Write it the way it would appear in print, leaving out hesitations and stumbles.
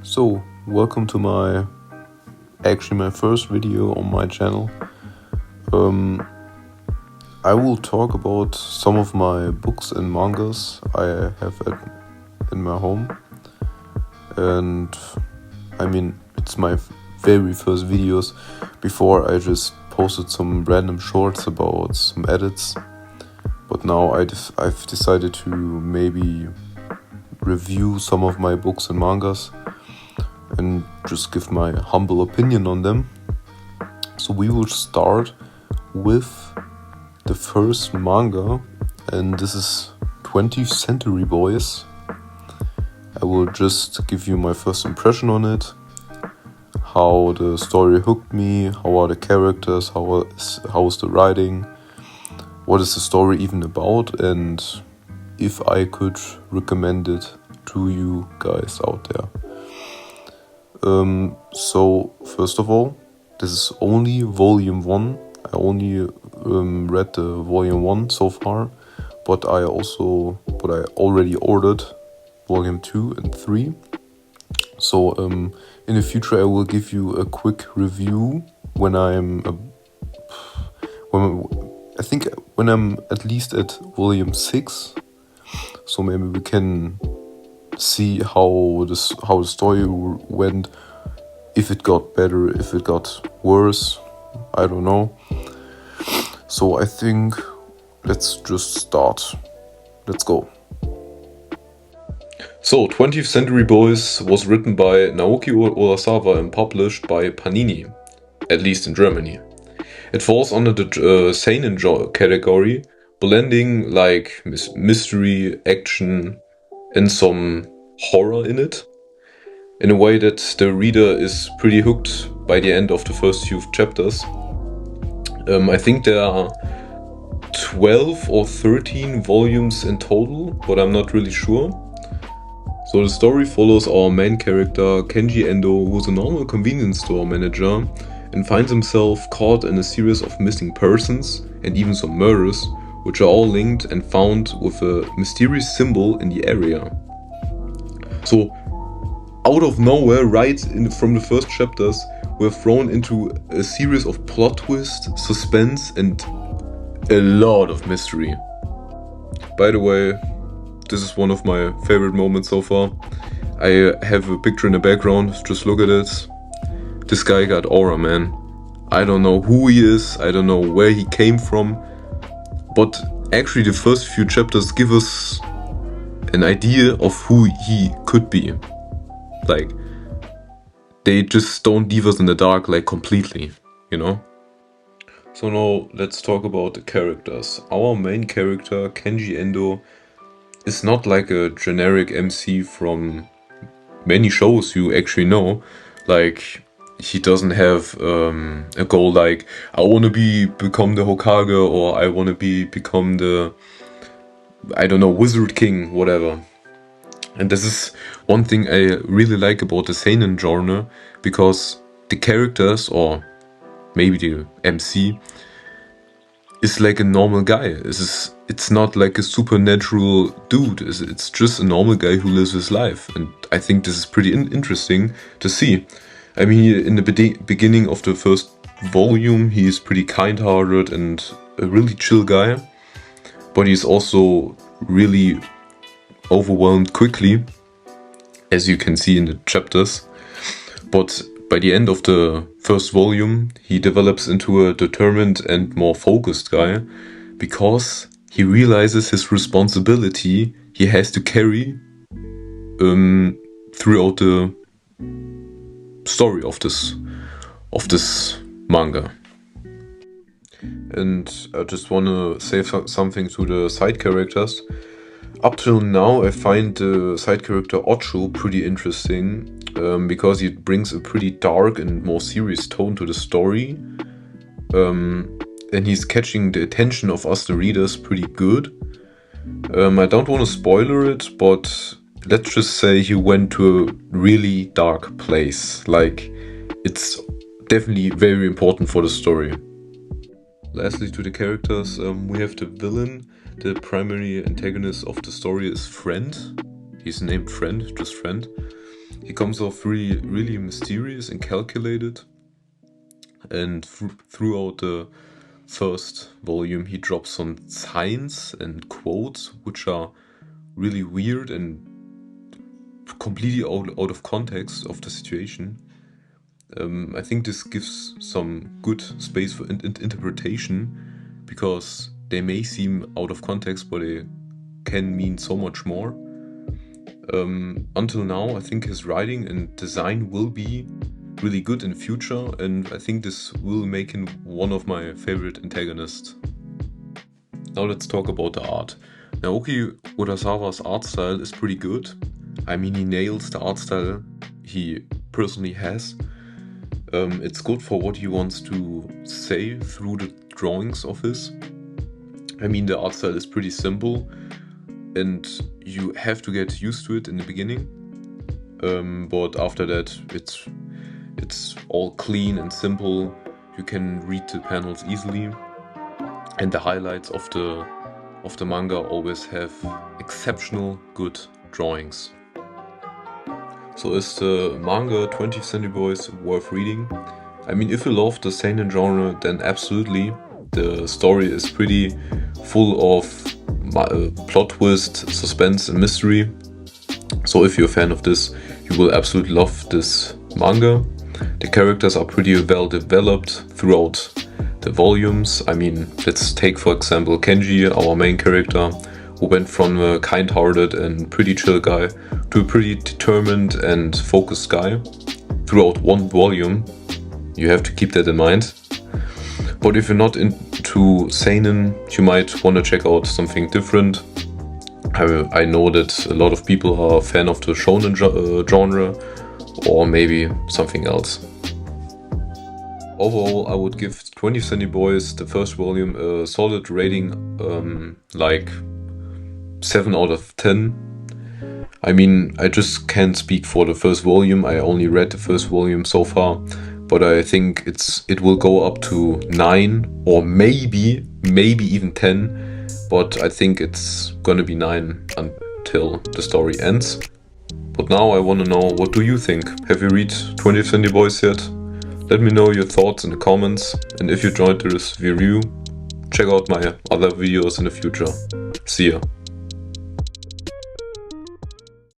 So, welcome to my first video on my channel. I will talk about some of my books and mangas I have in my home. And I mean, it's my very first videos. Before I just posted some random shorts about some edits. But now I've decided to maybe review some of my books and mangas and just give my humble opinion on them. So we will start with the first manga, and this is 20th Century Boys. I will just give you my first impression on it, how the story hooked me, how are the characters, how is the writing, what is the story even about, and if I could recommend it to you guys out there. So first of all, this is only volume 1. I only read the volume 1 so far, but I already ordered volume 2 and 3. So in the future I will give you a quick review when I'm at least at volume 6. So maybe we can see how the story went, if it got better, if it got worse, I don't know. So I think let's just start. Let's go. So 20th Century Boys was written by Naoki Urasawa and published by Panini, at least in Germany. It falls under the seinen category, blending like mystery, action, and some horror in it, in a way that the reader is pretty hooked by the end of the first few chapters. I think there are 12 or 13 volumes in total, but I'm not really sure. So the story follows our main character Kenji Endo, who's a normal convenience store manager and finds himself caught in a series of missing persons and even some murders, which are all linked and found with a mysterious symbol in the area. So, out of nowhere, from the first chapters, we're thrown into a series of plot twists, suspense, and a lot of mystery. By the way, this is one of my favorite moments so far. I have a picture in the background, just look at it. This guy got aura, man. I don't know who he is, I don't know where he came from, but actually the first few chapters give us an idea of who he could be. Like, they just don't leave us in the dark, like, completely, you know? So now let's talk about the characters. Our main character, Kenji Endo, is not like a generic MC from many shows you actually know. Like, he doesn't have a goal like, I want to become the Hokage, or I want to become the, I don't know, Wizard King, whatever. And this is one thing I really like about the seinen genre, because the characters, or maybe the MC, is like a normal guy. It's not like a supernatural dude. It's just a normal guy who lives his life. And I think this is pretty interesting to see. I mean, in the beginning of the first volume, he is pretty kind-hearted and a really chill guy. But he's also really overwhelmed quickly, as you can see in the chapters. But by the end of the first volume, he develops into a determined and more focused guy, because he realizes his responsibility he has to carry throughout the story of this manga. And I just want to say something to the side characters. Up till now, I find the side character Ocho pretty interesting, because it brings a pretty dark and more serious tone to the story. And he's catching the attention of us, the readers, pretty good. I don't want to spoiler it, but let's just say he went to a really dark place. Like, it's definitely very important for the story. Lastly, to the characters, we have the villain. The primary antagonist of the story is Friend. He's named Friend, just Friend. He comes off really mysterious and calculated, and throughout the first volume he drops some signs and quotes which are really weird and completely out of context of the situation. I think this gives some good space for interpretation, because they may seem out of context, but they can mean so much more. Until now, I think his writing and design will be really good in future, and I think this will make him one of my favorite antagonists. Now let's talk about the art. Naoki Urasawa's art style is pretty good. I mean, he nails the art style he personally has. It's good for what he wants to say through the drawings of his. I mean, the art style is pretty simple, and you have to get used to it in the beginning. But after that, it's all clean and simple. You can read the panels easily, and the highlights of the manga always have exceptional good drawings. So is the manga 20th Century Boys worth reading? I mean, if you love the seinen genre, then absolutely. The story is pretty full of plot twist, suspense and mystery. So if you're a fan of this, you will absolutely love this manga. The characters are pretty well developed throughout the volumes. I mean, let's take for example Kenji, our main character, who went from a kind-hearted and pretty chill guy to a pretty determined and focused guy throughout one volume. You have to keep that in mind. But if you're not into seinen, you might want to check out something different. I know that a lot of people are a fan of the shonen genre, or maybe something else. Overall, I would give 20th Century Boys, the first volume, a solid rating, like 7 out of 10. I mean, I just can't speak for the first volume. I only read the first volume so far, but I think it will go up to 9 or maybe even 10. But I think it's gonna be 9 until the story ends. But now I want to know, what do you think? Have you read 20th Century Boys yet? Let me know your thoughts in the comments, and if you enjoyed this review, check out my other videos in the future. See ya!